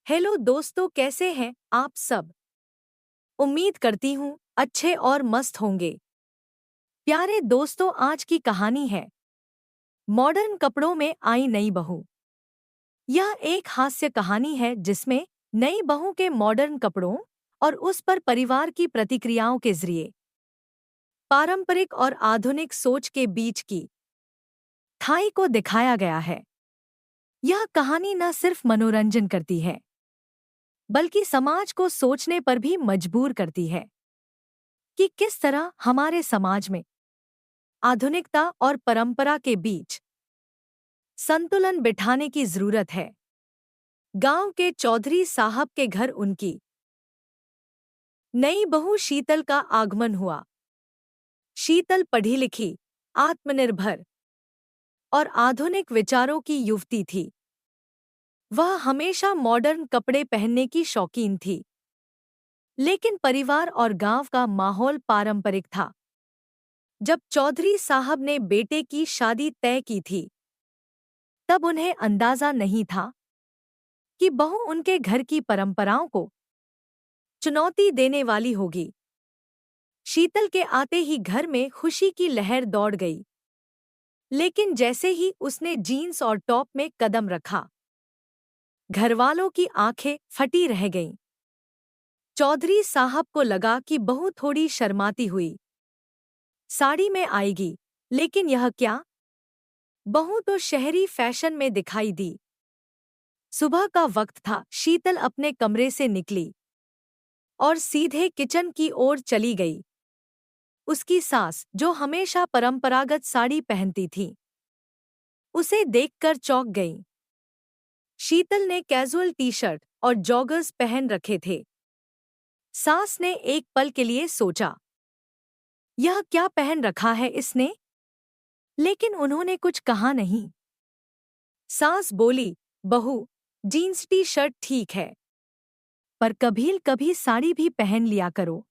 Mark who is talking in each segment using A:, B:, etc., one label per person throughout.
A: Hello दोस्तों, कैसे हैं आप सब। उम्मीद करती हूँ अच्छे और मस्त होंगे। प्यारे दोस्तों, आज की कहानी है मॉडर्न कपड़ों में आई नई बहू। यह एक हास्य कहानी है जिसमें नई बहू के मॉडर्न कपड़ों और उस पर परिवार की प्रतिक्रियाओं के जरिए पारंपरिक और आधुनिक सोच के बीच की खाई को दिखाया गया है। यह कहानी न सिर्फ मनोरंजन करती है बल्कि समाज को सोचने पर भी मजबूर करती है कि किस तरह हमारे समाज में आधुनिकता और परंपरा के बीच संतुलन बिठाने की जरूरत है। गांव के चौधरी साहब के घर उनकी नई बहू शीतल का आगमन हुआ। शीतल पढ़ी लिखी, आत्मनिर्भर और आधुनिक विचारों की युवती थी। वह हमेशा मॉडर्न कपड़े पहनने की शौकीन थी, लेकिन परिवार और गांव का माहौल पारंपरिक था। जब चौधरी साहब ने बेटे की शादी तय की थी, तब उन्हें अंदाजा नहीं था कि बहू उनके घर की परंपराओं को चुनौती देने वाली होगी। शीतल के आते ही घर में खुशी की लहर दौड़ गई, लेकिन जैसे ही उसने जीन्स और टॉप में कदम रखा, घरवालों की आंखें फटी रह गईं। चौधरी साहब को लगा कि बहू थोड़ी शर्माती हुई साड़ी में आएगी, लेकिन यह क्या, बहू तो शहरी फैशन में दिखाई दी। सुबह का वक्त था। शीतल अपने कमरे से निकली और सीधे किचन की ओर चली गई। उसकी सास, जो हमेशा परंपरागत साड़ी पहनती थी, उसे देखकर चौंक गई। शीतल ने कैजुअल टी-शर्ट और जॉगर्स पहन रखे थे। सास ने एक पल के लिए सोचा, यह क्या पहन रखा है इसने, लेकिन उन्होंने कुछ कहा नहीं। सास बोली, बहू, जीन्स टी-शर्ट ठीक है, पर कभी कभी साड़ी भी पहन लिया करो।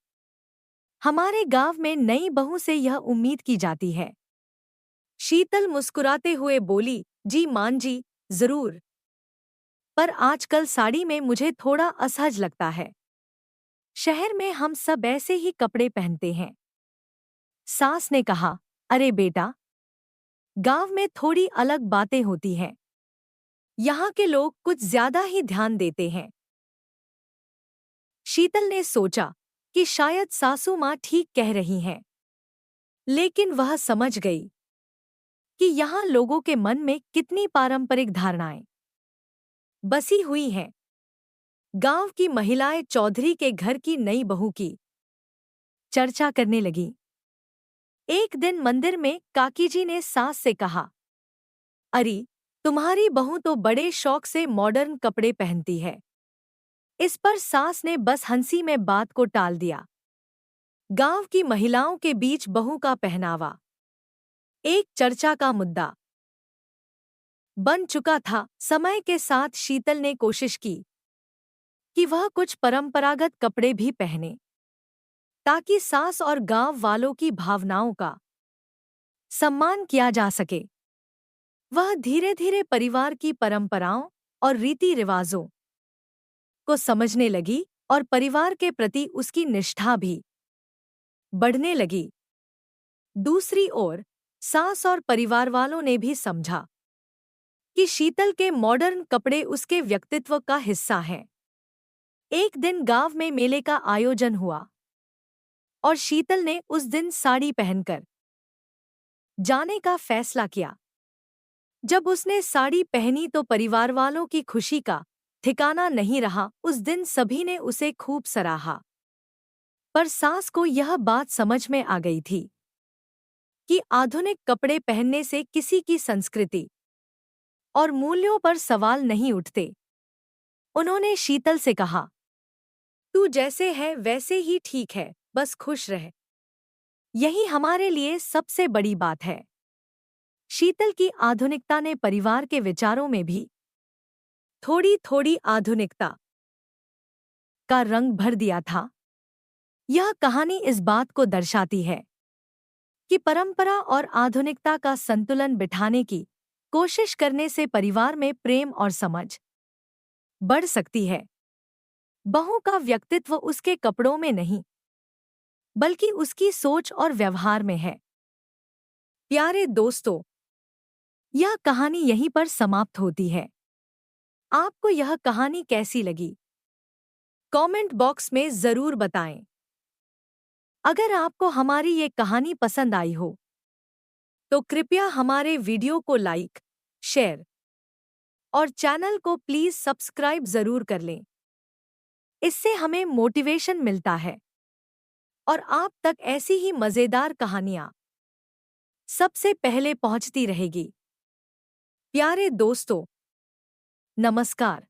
A: हमारे गांव में नई बहू से यह उम्मीद की जाती है। शीतल मुस्कुराते हुए बोली, जी मान जी, जरूर, पर आजकल साड़ी में मुझे थोड़ा असहज लगता है। शहर में हम सब ऐसे ही कपड़े पहनते हैं। सास ने कहा, अरे बेटा, गांव में थोड़ी अलग बातें होती हैं। यहाँ के लोग कुछ ज्यादा ही ध्यान देते हैं। शीतल ने सोचा कि शायद सासू माँ ठीक कह रही हैं, लेकिन वह समझ गई कि यहाँ लोगों के मन में कितनी पारंपरिक धारणाएं बसी हुई हैं। गांव की महिलाएं चौधरी के घर की नई बहू की चर्चा करने लगीं। एक दिन मंदिर में काकी जी ने सास से कहा, अरे, तुम्हारी बहू तो बड़े शौक से मॉडर्न कपड़े पहनती है। इस पर सास ने बस हंसी में बात को टाल दिया। गांव की महिलाओं के बीच बहू का पहनावा एक चर्चा का मुद्दा बन चुका था। समय के साथ शीतल ने कोशिश की कि वह कुछ परंपरागत कपड़े भी पहने, ताकि सास और गांव वालों की भावनाओं का सम्मान किया जा सके। वह धीरे धीरे परिवार की परंपराओं और रीति रिवाजों को समझने लगी और परिवार के प्रति उसकी निष्ठा भी बढ़ने लगी। दूसरी ओर सास और परिवार वालों ने भी समझा कि शीतल के मॉडर्न कपड़े उसके व्यक्तित्व का हिस्सा हैं। एक दिन गांव में मेले का आयोजन हुआ और शीतल ने उस दिन साड़ी पहनकर जाने का फैसला किया। जब उसने साड़ी पहनी तो परिवार वालों की खुशी का ठिकाना नहीं रहा। उस दिन सभी ने उसे खूब सराहा, पर सास को यह बात समझ में आ गई थी कि आधुनिक कपड़े पहनने से किसी की संस्कृति और मूल्यों पर सवाल नहीं उठते। उन्होंने शीतल से कहा, तू जैसे है वैसे ही ठीक है, बस खुश रह, यही हमारे लिए सबसे बड़ी बात है। शीतल की आधुनिकता ने परिवार के विचारों में भी थोड़ी थोड़ी आधुनिकता का रंग भर दिया था। यह कहानी इस बात को दर्शाती है कि परंपरा और आधुनिकता का संतुलन बिठाने की कोशिश करने से परिवार में प्रेम और समझ बढ़ सकती है। बहू का व्यक्तित्व उसके कपड़ों में नहीं, बल्कि उसकी सोच और व्यवहार में है। प्यारे दोस्तों, यह कहानी यहीं पर समाप्त होती है। आपको यह कहानी कैसी लगी? कमेंट बॉक्स में जरूर बताएं। अगर आपको हमारी ये कहानी पसंद आई हो, तो कृपया हमारे वीडियो को लाइक, शेयर और चैनल को प्लीज सब्सक्राइब जरूर कर लें। इससे हमें मोटिवेशन मिलता है और आप तक ऐसी ही मजेदार कहानियां सबसे पहले पहुंचती रहेगी। प्यारे दोस्तों, नमस्कार।